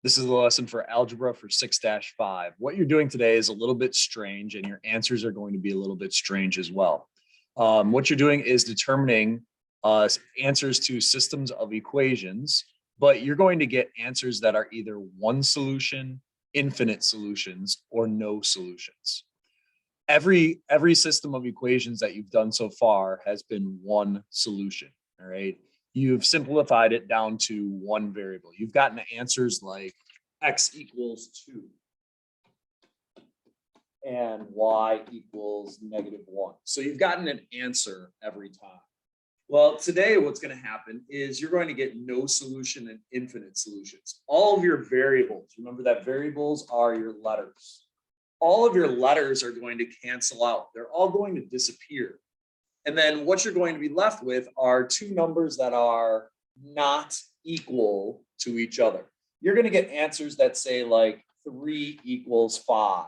This is a lesson for Algebra for 6-5. What you're doing today is a little bit strange, and your answers are going to be a little bit strange as well. What you're doing is determining answers to systems of equations, but you're going to get answers that are either one solution, infinite solutions, or no solutions. Every system of equations that you've done so far has been one solution, all right? You've simplified it down to one variable. You've gotten answers like x equals 2 and y equals -1. So you've gotten an answer every time. Well, today what's going to happen is you're going to get no solution and infinite solutions. All of your variables, remember that variables are your letters. All of your letters are going to cancel out. They're all going to disappear. And then what you're going to be left with are two numbers that are not equal to each other. You're going to get answers that say like 3 equals 5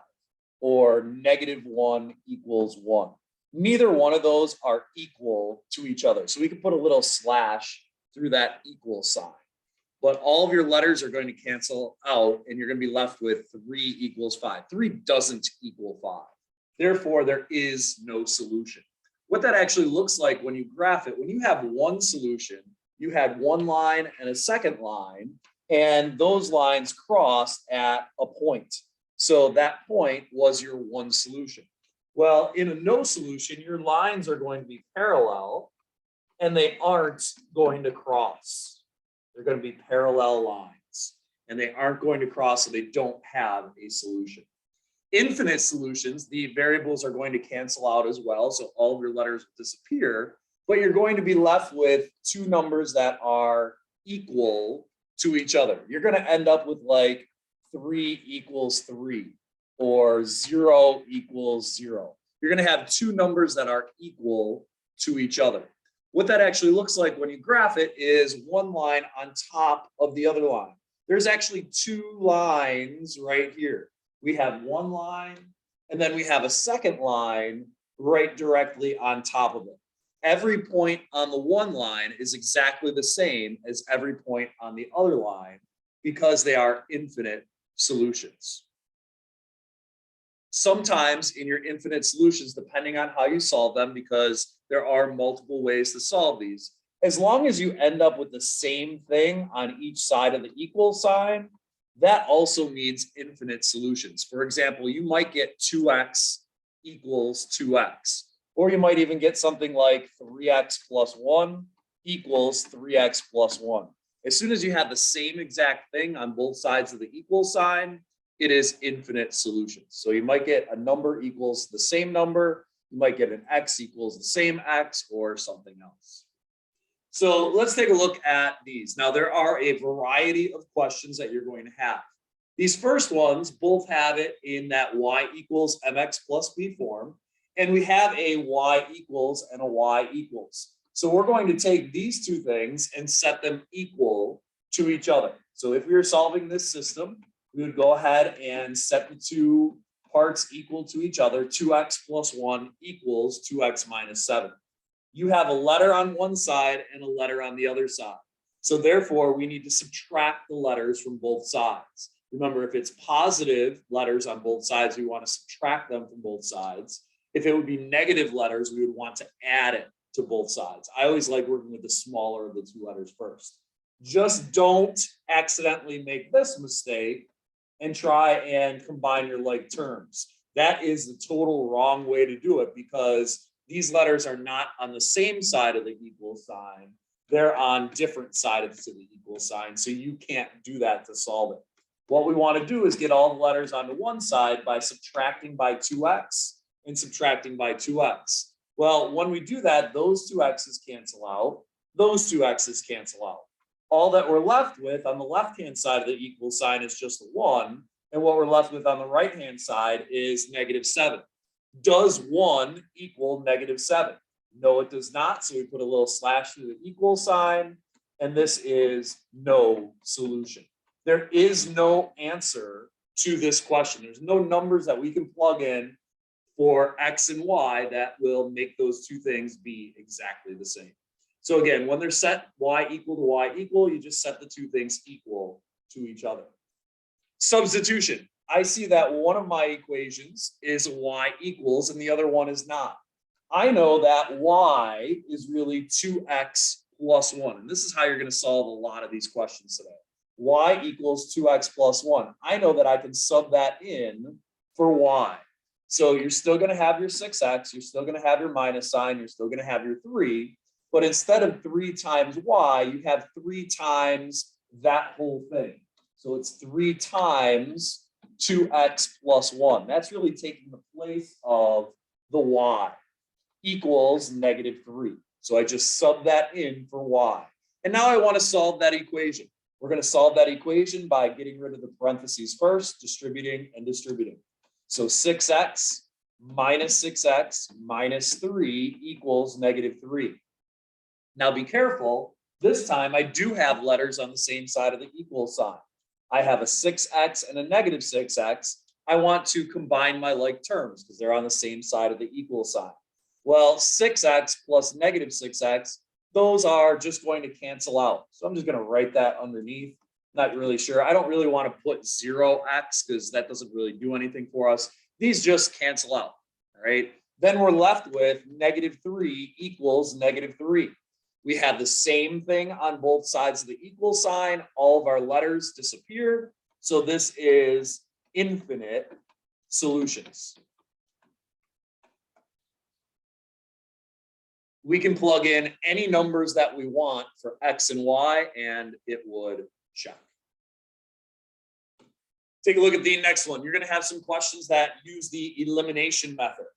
or -1 equals 1. Neither one of those are equal to each other. So we can put a little slash through that equal sign. But all of your letters are going to cancel out and you're going to be left with 3 equals 5. 3 doesn't equal 5. Therefore, there is no solution. What that actually looks like when you graph it, when you have one solution, you had one line and a second line, and those lines crossed at a point. So that point was your one solution. Well, in a no solution, your lines are going to be parallel and they aren't going to cross. They're going to be parallel lines and they aren't going to cross, so they don't have a solution. Infinite solutions, the variables are going to cancel out as well, so all of your letters will disappear, but you're going to be left with two numbers that are equal to each other. You're going to end up with like 3 equals 3 or 0 equals 0. You're going to have two numbers that are equal to each other. What that actually looks like when you graph it is one line on top of the other line. There's actually two lines right here. We have one line and then we have a second line right directly on top of it. Every point on the one line is exactly the same as every point on the other line because they are infinite solutions. Sometimes in your infinite solutions, depending on how you solve them, because there are multiple ways to solve these, as long as you end up with the same thing on each side of the equal sign, that also means infinite solutions. For example, you might get 2x equals 2x, or you might even get something like 3x plus 1 equals 3x plus 1. As soon as you have the same exact thing on both sides of the equal sign, it is infinite solutions. So you might get a number equals the same number, you might get an x equals the same x, or something else. So let's take a look at these. Now, there are a variety of questions that you're going to have. These first ones both have it in that y equals mx plus b form, and we have a y equals and a y equals. So we're going to take these two things and set them equal to each other. So if we were solving this system, we would go ahead and set the two parts equal to each other. 2x plus 1 equals 2x minus 7. You have a letter on one side and a letter on the other side. So therefore, we need to subtract the letters from both sides. Remember, if it's positive letters on both sides, we want to subtract them from both sides. If it would be negative letters, we would want to add it to both sides. I always like working with the smaller of the two letters first. Just don't accidentally make this mistake and try and combine your like terms. That is the total wrong way to do it, because these letters are not on the same side of the equal sign. They're on different sides of the equal sign. So you can't do that to solve it. What we want to do is get all the letters onto one side by subtracting by 2x and subtracting by 2x. Well, when we do that, those two x's cancel out. Those two x's cancel out. All that we're left with on the left-hand side of the equal sign is just a 1. And what we're left with on the right-hand side is -7. Does 1 equal -7? No, it does not. So we put a little slash through the equal sign, and this is no solution. There is no answer to this question. There's no numbers that we can plug in for x and y that will make those two things be exactly the same. So again, when they're set y equal to y equal, you just set the two things equal to each other. Substitution. I see that one of my equations is y equals and the other one is not. I know that y is really 2x plus 1. And this is how you're going to solve a lot of these questions today. Y equals 2x plus 1. I know that I can sub that in for y. So you're still going to have your 6x, you're still going to have your minus sign, you're still going to have your 3. But instead of 3 times y, you have 3 times that whole thing. So it's 3 times 2x plus 1. That's really taking the place of the y equals -3. So I just sub that in for y. And now I want to solve that equation. We're going to solve that equation by getting rid of the parentheses first, distributing and distributing. So 6x minus 6x minus 3 equals -3. Now be careful. This time I do have letters on the same side of the equal sign. I have a 6x and a -6x. I want to combine my like terms because they're on the same side of the equal sign. Well, 6x plus -6x, those are just going to cancel out. So I'm just going to write that underneath. Not really sure. I don't really want to put 0x because that doesn't really do anything for us. These just cancel out, all right? Then we're left with -3 equals -3. We have the same thing on both sides of the equal sign. All of our letters disappeared. So this is infinite solutions. We can plug in any numbers that we want for x and y, and it would check. Take a look at the next one. You're going to have some questions that use the elimination method.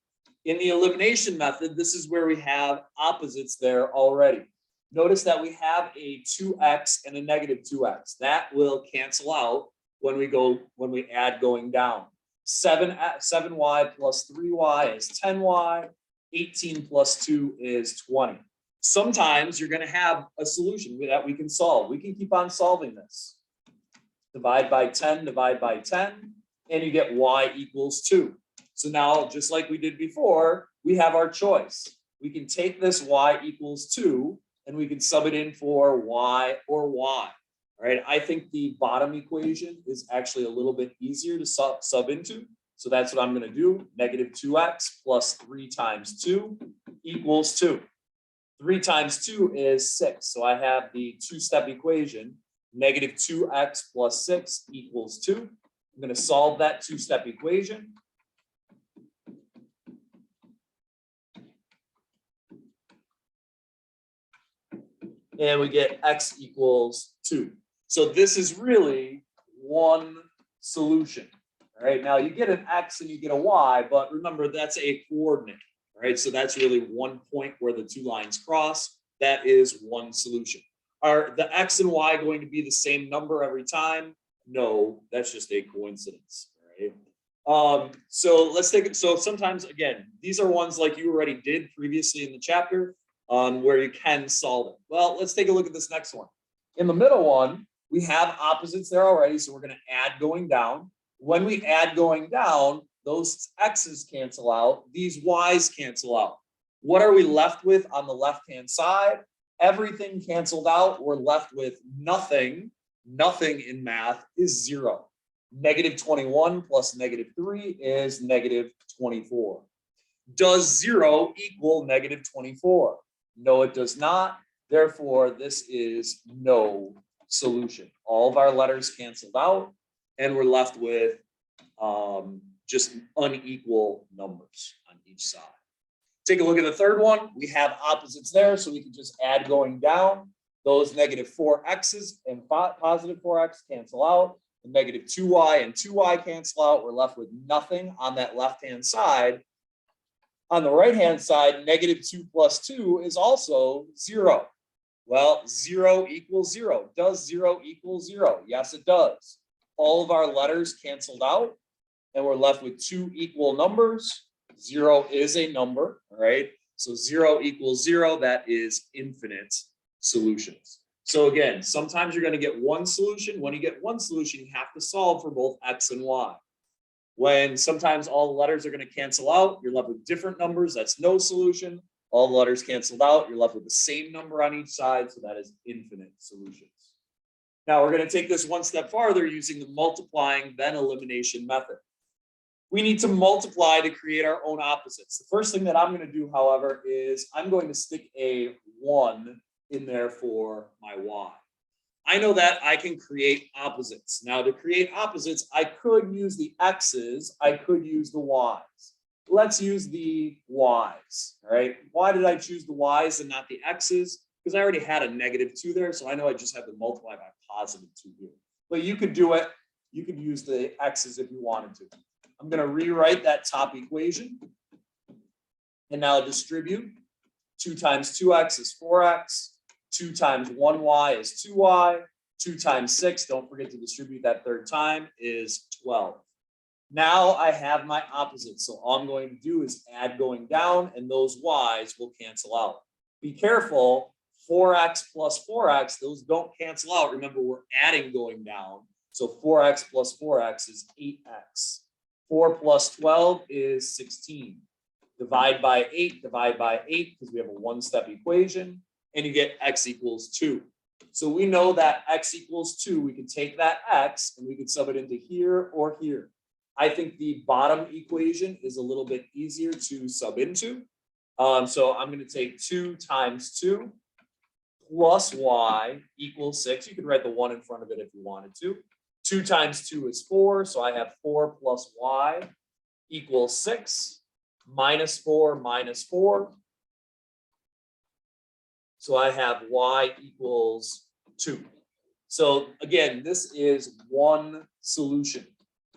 In the elimination method, this is where we have opposites there already. Notice that we have a 2x and a -2x. That will cancel out when we add going down. 7y plus 3y is 10y. 18 plus 2 is 20. Sometimes you're going to have a solution that we can solve. We can keep on solving this. Divide by 10, divide by 10, and you get y equals 2. So now, just like we did before, we have our choice. We can take this y equals 2, and we can sub it in for y or y. All right, I think the bottom equation is actually a little bit easier to sub into. So that's what I'm going to do. -2x plus 3 times 2 equals 2. 3 times 2 is 6. So I have the two-step equation. -2x plus 6 equals 2. I'm going to solve that two-step equation. And we get x equals 2. So this is really one solution. All right, now you get an x and you get a y, but remember that's a coordinate. All right, so that's really one point where the two lines cross. That is one solution. Are the x and y going to be the same number every time? No, that's just a coincidence. All right. So let's take it. So sometimes, again, these are ones like you already did previously in the chapter where you can solve it. Well, let's take a look at this next one. In the middle one, we have opposites there already, so we're going to add going down. When we add going down, those x's cancel out, these y's cancel out. What are we left with on the left-hand side? Everything canceled out. We're left with nothing. Nothing in math is 0. -21 plus -3 is -24. Does 0 equal -24? No, it does not. Therefore, this is no solution. All of our letters canceled out. And we're left with just unequal numbers on each side. Take a look at the third one. We have opposites there, so we can just add going down. Those -4x's and positive 4x cancel out. The -2y and 2y cancel out. We're left with nothing on that left-hand side. On the right-hand side, -2 plus 2 is also 0. Well, 0 equals 0. Does 0 equal 0? Yes, it does. All of our letters canceled out, and we're left with 2 equal numbers. 0 is a number, all right? So 0 equals 0, that is infinite solutions. So again, sometimes you're going to get one solution. When you get one solution, you have to solve for both x and y. When sometimes all the letters are going to cancel out, you're left with different numbers. That's no solution. All the letters canceled out, you're left with the same number on each side, so that is infinite solutions. Now we're going to take this one step farther using the multiplying then elimination method. We need to multiply to create our own opposites. The first thing that I'm going to do, however, is I'm going to stick a 1 in there for my y. I know that I can create opposites. Now to create opposites, I could use the x's, I could use the y's. Let's use the y's, all right? Why did I choose the y's and not the x's? Because I already had a -2 there, so I know I just have to multiply by +2 here. But you could do it. You could use the x's if you wanted to. I'm going to rewrite that top equation. And now distribute. 2 times 2x is 4x. 2 times 1y is 2y. 2 times 6, don't forget to distribute that third time, is 12. Now I have my opposite. So all I'm going to do is add going down, and those y's will cancel out. Be careful. 4x plus 4x, those don't cancel out. Remember, we're adding going down. So 4x plus 4x is 8x. 4 plus 12 is 16. Divide by 8 because we have a one-step equation, and you get x equals 2. So we know that x equals 2. We can take that x and we can sub it into here or here. I think the bottom equation is a little bit easier to sub into. So I'm going to take 2 times 2 plus y equals 6. You could write the 1 in front of it if you wanted to. 2 times 2 is 4. So I have 4 plus y equals 6. Minus 4 minus 4. So I have y equals 2. So again, this is one solution.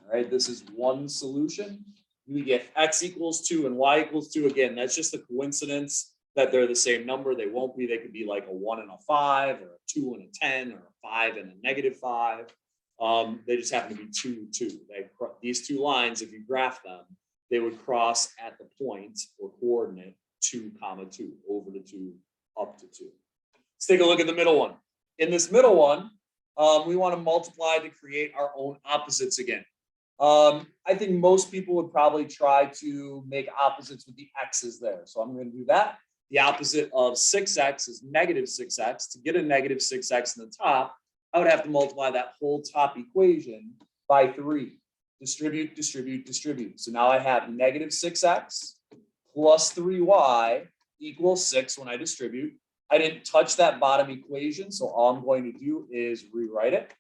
All right, this is one solution. We get x equals 2 and y equals 2. Again, that's just a coincidence that they're the same number. They won't be. They could be like a 1 and a 5, or a 2 and a 10, or a 5 and a -5. They just happen to be 2, 2. These two lines, if you graph them, they would cross at the point or coordinate 2, 2, over to 2, up to 2. Let's take a look at the middle one. In this middle one, we want to multiply to create our own opposites again. I think most people would probably try to make opposites with the x's there. So I'm going to do that. The opposite of 6x is -6x. To get a -6x in the top, I would have to multiply that whole top equation by 3. Distribute, distribute, distribute. So now I have -6x plus 3y equals 6 when I distribute. I didn't touch that bottom equation, so all I'm going to do is rewrite it.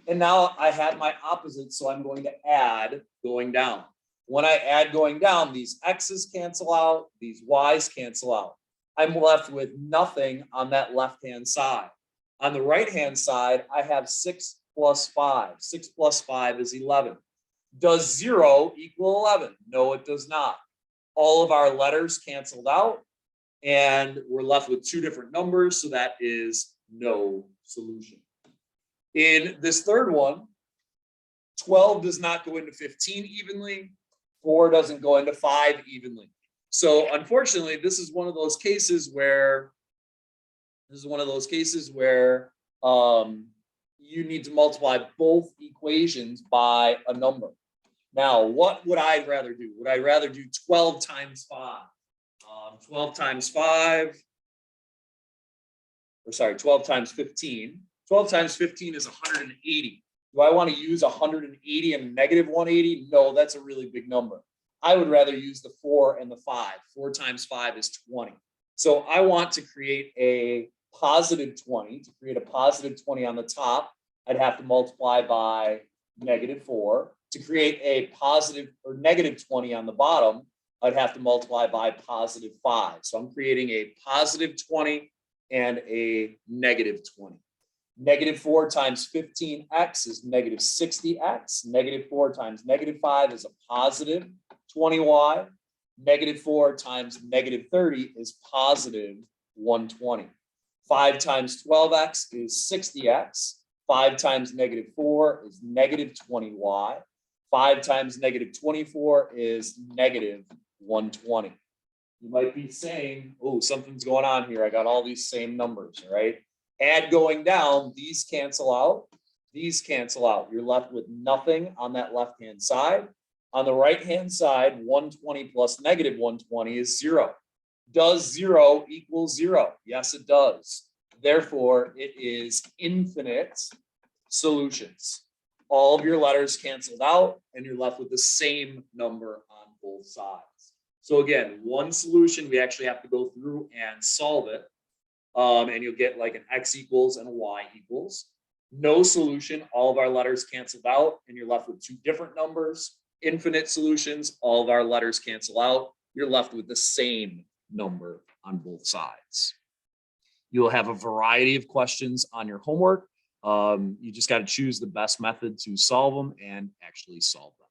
And now I have my opposite, so I'm going to add going down. When I add going down, these x's cancel out, these y's cancel out. I'm left with nothing on that left-hand side. On the right-hand side, I have 6 plus 5. 6 plus 5 is 11. Does 0 equal 11? No, it does not. All of our letters canceled out, and we're left with 2 different numbers, so that is no solution. In this third one, 12 does not go into 15 evenly. 4 doesn't go into 5 evenly. So unfortunately, this is one of those cases where you need to multiply both equations by a number. Now, what would I rather do? Would I rather do 12 times 5? 12 times 5, or sorry, 12 times 15. 12 times 15 is 180. Do I want to use 180 and -180? No, that's a really big number. I would rather use the 4 and the 5. 4 times 5 is 20. So I want to create a +20. To create a +20 on the top, I'd have to multiply by -4. To create a positive or -20 on the bottom, I'd have to multiply by +5. So I'm creating a +20 and a -20. -4 times 15x is -60x. -4 times -5 is a +20y. -4 times -30 is +120. 5 times 12x is 60x. 5 times -4 is -20y. 5 times -24 is -120. You might be saying, oh, something's going on here. I got all these same numbers, right? Add going down, these cancel out. These cancel out. You're left with nothing on that left-hand side. On the right-hand side, 120 plus -120 is 0. Does 0 equal 0? Yes, it does. Therefore, it is infinite solutions. All of your letters canceled out and you're left with the same number on both sides. So again, one solution, we actually have to go through and solve it. And you'll get like an x equals and a y equals. No solution, all of our letters canceled out and you're left with two different numbers. Infinite solutions, all of our letters cancel out. You're left with the same number on both sides. You'll have a variety of questions on your homework. You just got to choose the best method to solve them and actually solve them.